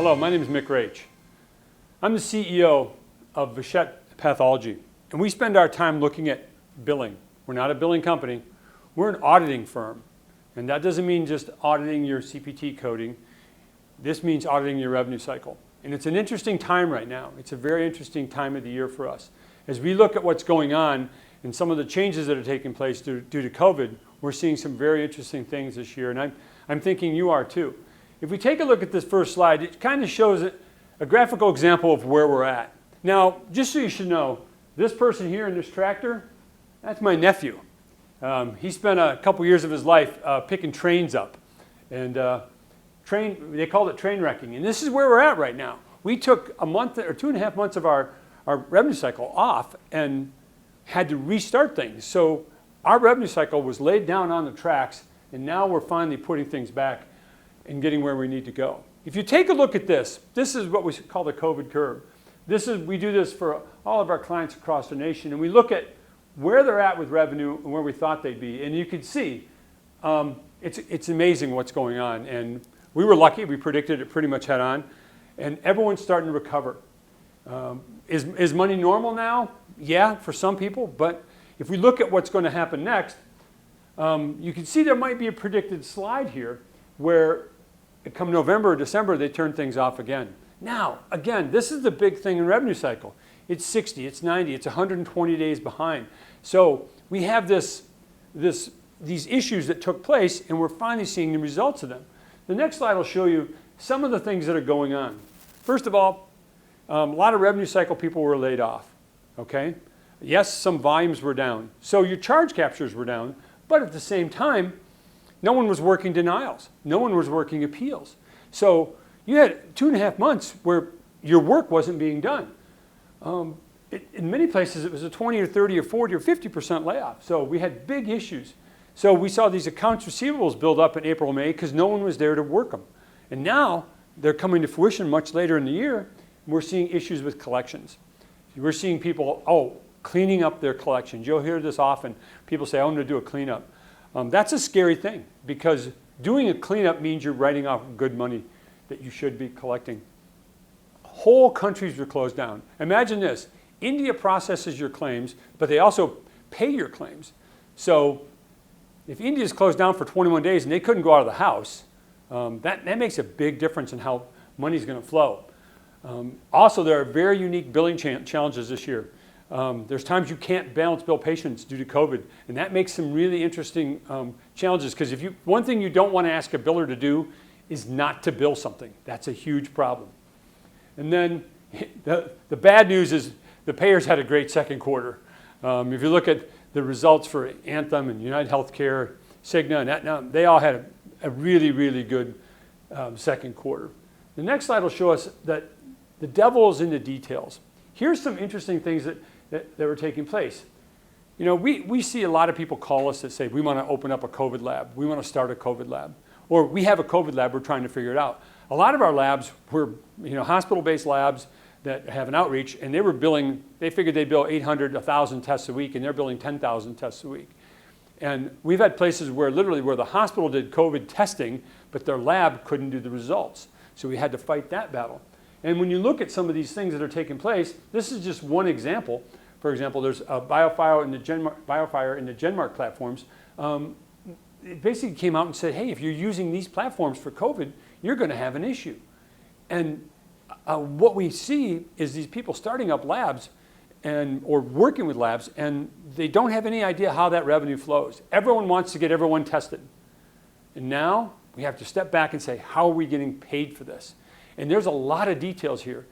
Hello, my name is Mick Rach. I'm the CEO of Vachette Pathology, and we spend our time looking at billing. We're not a billing company, we're an auditing firm. And that doesn't mean just auditing your CPT coding. This means auditing your revenue cycle. And it's an interesting time right now. It's a very interesting time of the year for us. As we look at what's going on and some of the changes that are taking place due to COVID, we're seeing some very interesting things this year, and I'm thinking you are too. If we take a look at this first slide, it kind of shows a graphical example of where we're at. Now, just so you should know, this person here in this tractor, that's my nephew. He spent a couple years of his life picking trains up, and they called it train wrecking. And this is where we're at right now. We took a month or 2.5 months of our revenue cycle off and had to restart things. So our revenue cycle was laid down on the tracks, and now we're finally putting things back and getting where we need to go. If you take a look at this is what we call the COVID curve. We do this for all of our clients across the nation, and we look at where they're at with revenue and where we thought they'd be. And you can see it's amazing what's going on. And we were lucky, we predicted it pretty much head on, and everyone's starting to recover. Is money normal now? Yeah, for some people, but if we look at what's going to happen next, you can see there might be a predicted slide here where come November or December, they turn things off again. Now, again, this is the big thing in revenue cycle. It's 60, it's 90, it's 120 days behind. So we have these issues that took place, and we're finally seeing the results of them. The next slide will show you some of the things that are going on. First of all, a lot of revenue cycle people were laid off, okay? Yes, some volumes were down. So your charge captures were down, but at the same time, no one was working denials. No one was working appeals. So you had 2.5 months where your work wasn't being done. In many places, it was a 20 or 30 or 40 or 50% layoff. So we had big issues. So we saw these accounts receivables build up in April, May, because no one was there to work them. And now they're coming to fruition much later in the year. We're seeing issues with collections. We're seeing people, cleaning up their collections. You'll hear this often. People say, I'm going to do a cleanup. That's a scary thing, because doing a cleanup means you're writing off good money that you should be collecting. Whole countries were closed down. Imagine this. India processes your claims, but they also pay your claims. So if India's closed down for 21 days and they couldn't go out of the house, that makes a big difference in how money's going to flow. Also, there are very unique billing challenges this year. There's times you can't balance bill patients due to COVID, and that makes some really interesting challenges, because one thing you don't want to ask a biller to do is not to bill something. That's a huge problem. And then the bad news is the payers had a great second quarter. If you look at the results for Anthem and United Healthcare, Cigna, and Aetna, they all had a really, really good second quarter. The next slide will show us that the devil is in the details. Here's some interesting things that were taking place. You know, we see a lot of people call us that say, we want to open up a COVID lab. We want to start a COVID lab. Or we have a COVID lab, we're trying to figure it out. A lot of our labs were hospital-based labs that have an outreach, and they figured they'd bill 800, 1,000 tests a week, and they're billing 10,000 tests a week. And we've had places where the hospital did COVID testing, but their lab couldn't do the results. So we had to fight that battle. And when you look at some of these things that are taking place, this is just one example. For example, there's a BioFire in the Genmark platforms. It basically came out and said, hey, if you're using these platforms for COVID, you're going to have an issue. And what we see is these people starting up labs or working with labs, and they don't have any idea how that revenue flows. Everyone wants to get everyone tested. And now we have to step back and say, how are we getting paid for this? And there's a lot of details here.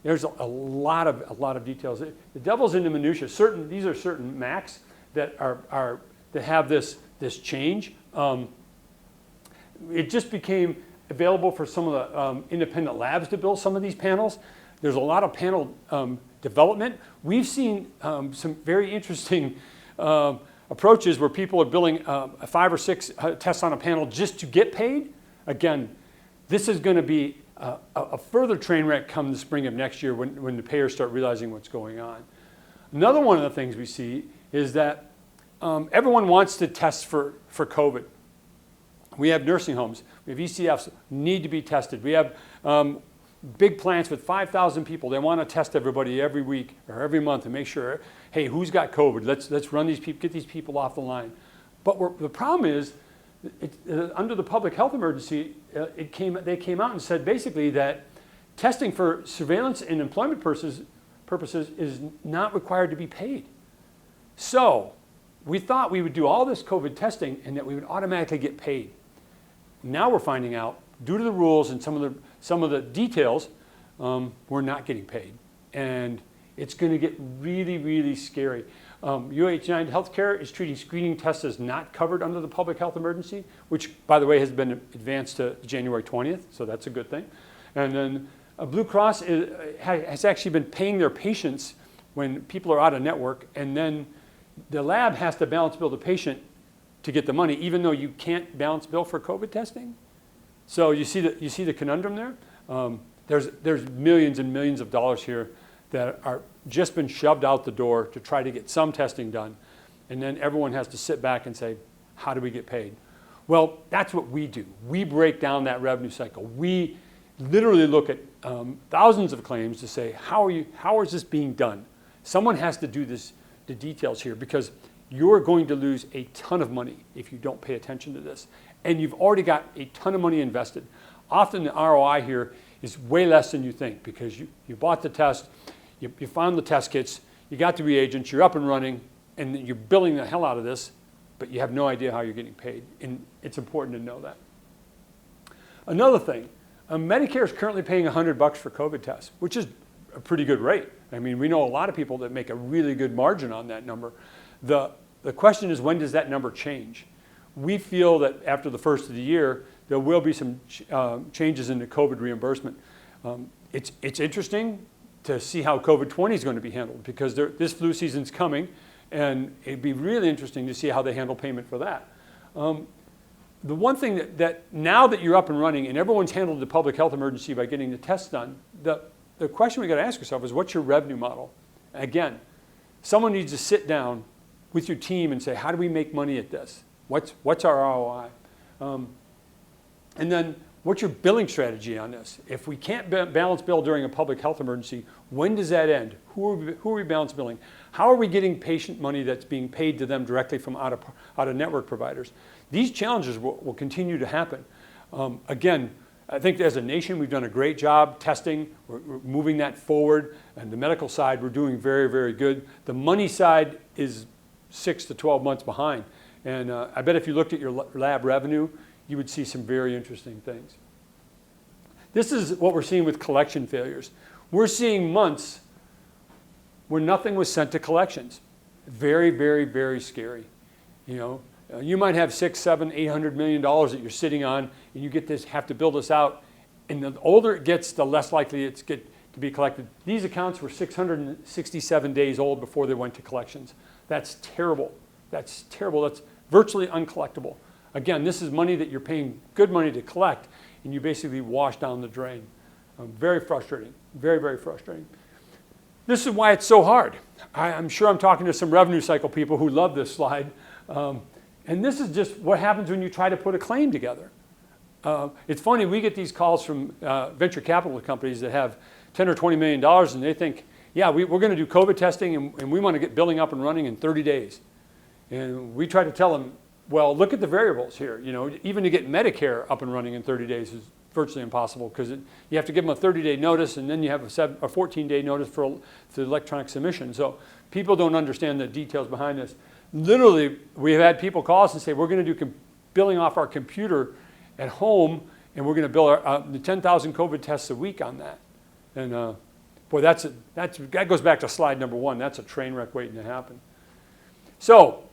There's a lot of details. The devil's in the minutia. These are certain MACs that have this change. It just became available for some of the independent labs to build some of these panels. There's a lot of panel development. We've seen some very interesting approaches where people are billing 5 or 6 tests on a panel just to get paid. Again, this is going to be a further train wreck come the spring of next year when the payers start realizing what's going on. Another one of the things we see is that everyone wants to test for COVID. We have nursing homes. We have ECFs need to be tested. We have big plants with 5,000 people. They want to test everybody every week or every month and make sure, hey, who's got COVID? Let's run these people, get these people off the line. But the problem is, under the public health emergency, they came out and said basically that testing for surveillance and employment purposes is not required to be paid. So we thought we would do all this COVID testing and that we would automatically get paid. Now we're finding out, due to the rules and some of the details, we're not getting paid. And it's going to get really, really scary. UH9 Healthcare is treating screening tests as not covered under the public health emergency, which, by the way, has been advanced to January 20th, so that's a good thing. And then Blue Cross has actually been paying their patients when people are out of network, and then the lab has to balance bill the patient to get the money, even though you can't balance bill for COVID testing. So you see the conundrum there. There's millions and millions of dollars here that are just been shoved out the door to try to get some testing done, and then everyone has to sit back and say, how do we get paid? Well, that's what we do. We break down that revenue cycle. We literally look at thousands of claims to say, how is this being done? Someone has to do the details here, because you're going to lose a ton of money if you don't pay attention to this. And you've already got a ton of money invested. Often the ROI here is way less than you think, because you bought the test, you found the test kits, you got the reagents, you're up and running, and you're billing the hell out of this, but you have no idea how you're getting paid. And it's important to know that. Another thing, Medicare is currently paying $100 for COVID tests, which is a pretty good rate. I mean, we know a lot of people that make a really good margin on that number. The question is, when does that number change? We feel that after the first of the year, there will be some changes in the COVID reimbursement. It's interesting to see how COVID-20 is going to be handled, because this flu season's coming, and it'd be really interesting to see how they handle payment for that. The one thing that now that you're up and running and everyone's handled the public health emergency by getting the tests done, the question we got to ask yourself is, what's your revenue model? Again, someone needs to sit down with your team and say, how do we make money at this? What's our ROI? And then what's your billing strategy on this? If we can't balance bill during a public health emergency, when does that end? Who are we balance billing? How are we getting patient money that's being paid to them directly from out of network providers? These challenges will continue to happen. Again, I think as a nation, we've done a great job testing. We're moving that forward. And the medical side, we're doing very, very good. The money side is 6 to 12 months behind. And I bet if you looked at your lab revenue, you would see some very interesting things. This is what we're seeing with collection failures. We're seeing months where nothing was sent to collections. Very, very, very scary. You might have $600, $700, $800 million that you're sitting on, and you have to build this out. And the older it gets, the less likely it's to be collected. These accounts were 667 days old before they went to collections. That's terrible. That's terrible. That's virtually uncollectible. Again, this is money that you're paying good money to collect, and you basically wash down the drain. Very frustrating. Very, very frustrating. This is why it's so hard. I'm sure I'm talking to some revenue cycle people who love this slide. And this is just what happens when you try to put a claim together. It's funny, we get these calls from venture capital companies that have $10 or $20 million, and they think, yeah, we're going to do COVID testing, and we want to get billing up and running in 30 days. And we try to tell them, well, look at the variables here. Even to get Medicare up and running in 30 days is virtually impossible, because you have to give them a 30-day notice, and then you have a 14-day notice for the electronic submission. So people don't understand the details behind this. Literally, we've had people call us and say, we're going to do billing off our computer at home, and we're going to bill the 10,000 COVID tests a week on that. And boy, that goes back to slide number 1. That's a train wreck waiting to happen. So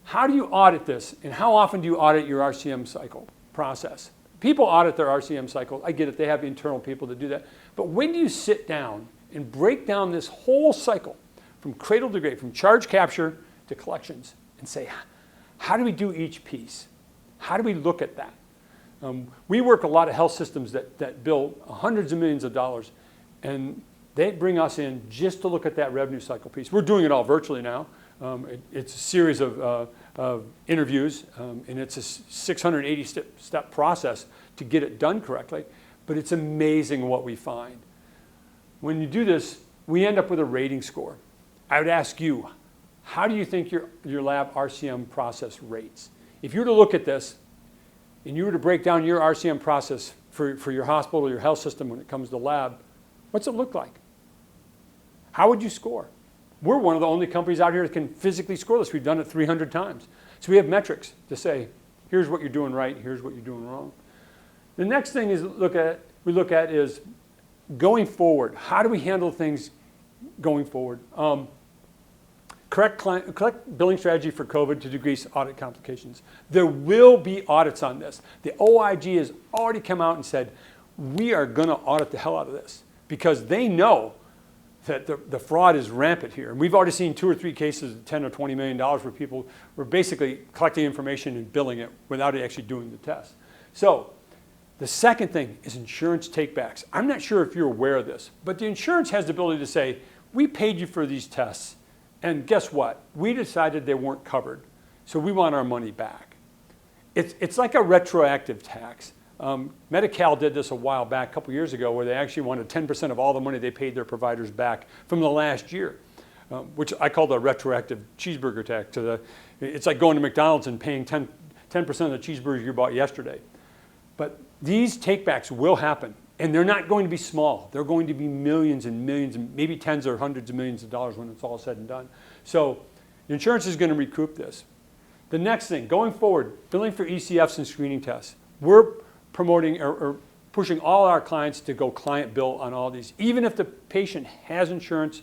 how do you audit this, and how often do you audit your RCM cycle process? People audit their RCM cycle. I get it. They have internal people that do that. But when do you sit down and break down this whole cycle from cradle to grave, from charge capture to collections, and say, how do we do each piece? How do we look at that? We work a lot of health systems that bill hundreds of millions of dollars, and they bring us in just to look at that revenue cycle piece. We're doing it all virtually now. It's a series of interviews, and it's a 680-step process to get it done correctly. But it's amazing what we find. When you do this, we end up with a rating score. I would ask you, how do you think your lab RCM process rates? If you were to look at this, and you were to break down your RCM process for your hospital or your health system when it comes to lab, what's it look like? How would you score? We're one of the only companies out here that can physically score this. We've done it 300 times. So we have metrics to say, here's what you're doing right, here's what you're doing wrong. The next thing we look at is going forward. How do we handle things going forward? Correct billing strategy for COVID to decrease audit complications. There will be audits on this. The OIG has already come out and said, we are going to audit the hell out of this because they know that the fraud is rampant here. And we've already seen 2 or 3 cases of $10 or $20 million where people were basically collecting information and billing it without actually doing the test. So the second thing is insurance takebacks. I'm not sure if you're aware of this, but the insurance has the ability to say, we paid you for these tests, and guess what? We decided they weren't covered, so we want our money back. It's like a retroactive tax. Medi-Cal did this a while back, a couple years ago, where they actually wanted 10% of all the money they paid their providers back from the last year, which I call the retroactive cheeseburger tax. It's like going to McDonald's and paying 10% of the cheeseburgers you bought yesterday. But these takebacks will happen, and they're not going to be small. They're going to be millions and millions, and maybe tens or hundreds of millions of dollars when it's all said and done. So insurance is going to recoup this. The next thing, going forward, billing for ECFs and screening tests. We're promoting or pushing all our clients to go client bill on all these. Even if the patient has insurance,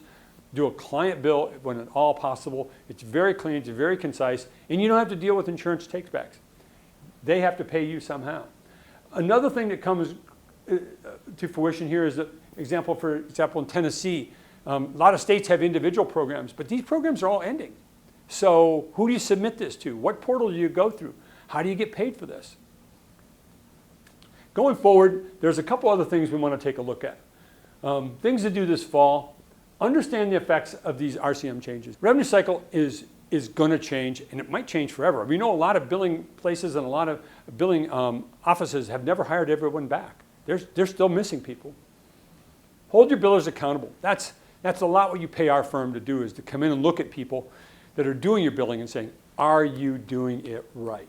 do a client bill when at all possible. It's very clean, it's very concise, and you don't have to deal with insurance takebacks. They have to pay you somehow. Another thing that comes to fruition here is that, for example, in Tennessee, a lot of states have individual programs, but these programs are all ending. So who do you submit this to? What portal do you go through? How do you get paid for this? Going forward, there's a couple other things we want to take a look at. Things to do this fall. Understand the effects of these RCM changes. Revenue cycle is going to change, and it might change forever. We know a lot of billing places and a lot of billing offices have never hired everyone back. They're still missing people. Hold your billers accountable. That's a lot what you pay our firm to do, is to come in and look at people that are doing your billing and saying, are you doing it right?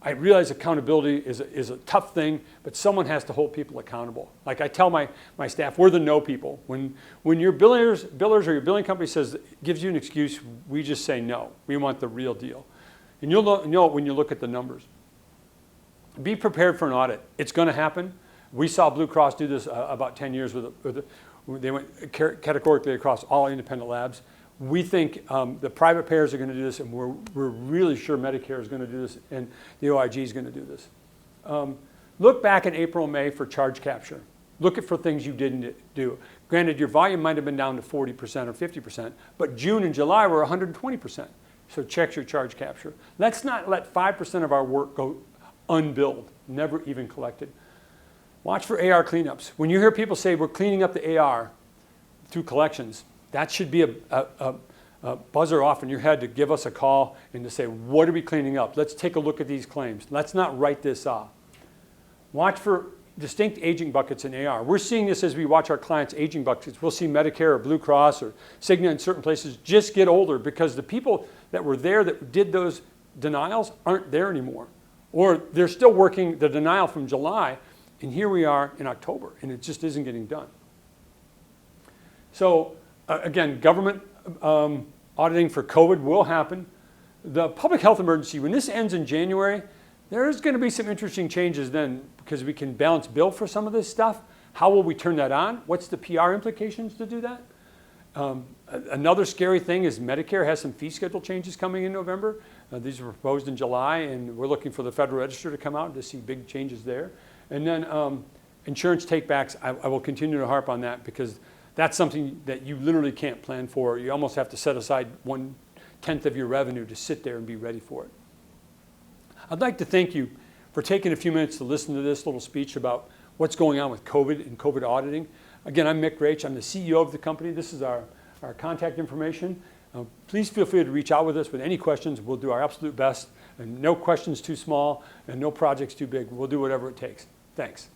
I realize accountability is a tough thing, but someone has to hold people accountable. Like I tell my staff, we're the no people. When your billers or your billing company gives you an excuse, we just say no. We want the real deal. And you'll know it when you look at the numbers. Be prepared for an audit. It's going to happen. We saw Blue Cross do this about 10 years they went categorically across all independent labs. We think the private payers are going to do this, and we're really sure Medicare is going to do this, and the OIG is going to do this. Look back in April and May for charge capture. Look for things you didn't do. Granted, your volume might have been down to 40% or 50%, but June and July were 120%. So check your charge capture. Let's not let 5% of our work go unbilled, never even collected. Watch for AR cleanups. When you hear people say we're cleaning up the AR through collections, that should be a buzzer off in your head to give us a call and to say, what are we cleaning up? Let's take a look at these claims. Let's not write this off. Watch for distinct aging buckets in AR. We're seeing this as we watch our clients' aging buckets. We'll see Medicare or Blue Cross or Cigna in certain places just get older because the people that were there that did those denials aren't there anymore. Or they're still working the denial from July, and here we are in October, and it just isn't getting done. So, again, government auditing for COVID will happen. The public health emergency, when this ends in January, there's going to be some interesting changes then because we can balance bill for some of this stuff. How will we turn that on? What's the PR implications to do that? Another scary thing is Medicare has some fee schedule changes coming in November. These were proposed in July, and we're looking for the Federal Register to come out to see big changes there. And then insurance takebacks, I will continue to harp on that because that's something that you literally can't plan for. You almost have to set aside 1/10 of your revenue to sit there and be ready for it. I'd like to thank you for taking a few minutes to listen to this little speech about what's going on with COVID and COVID auditing. Again, I'm Mick Raich. I'm the CEO of the company. This is our contact information. Please feel free to reach out with us with any questions. We'll do our absolute best, and no questions too small and no projects too big. We'll do whatever it takes. Thanks.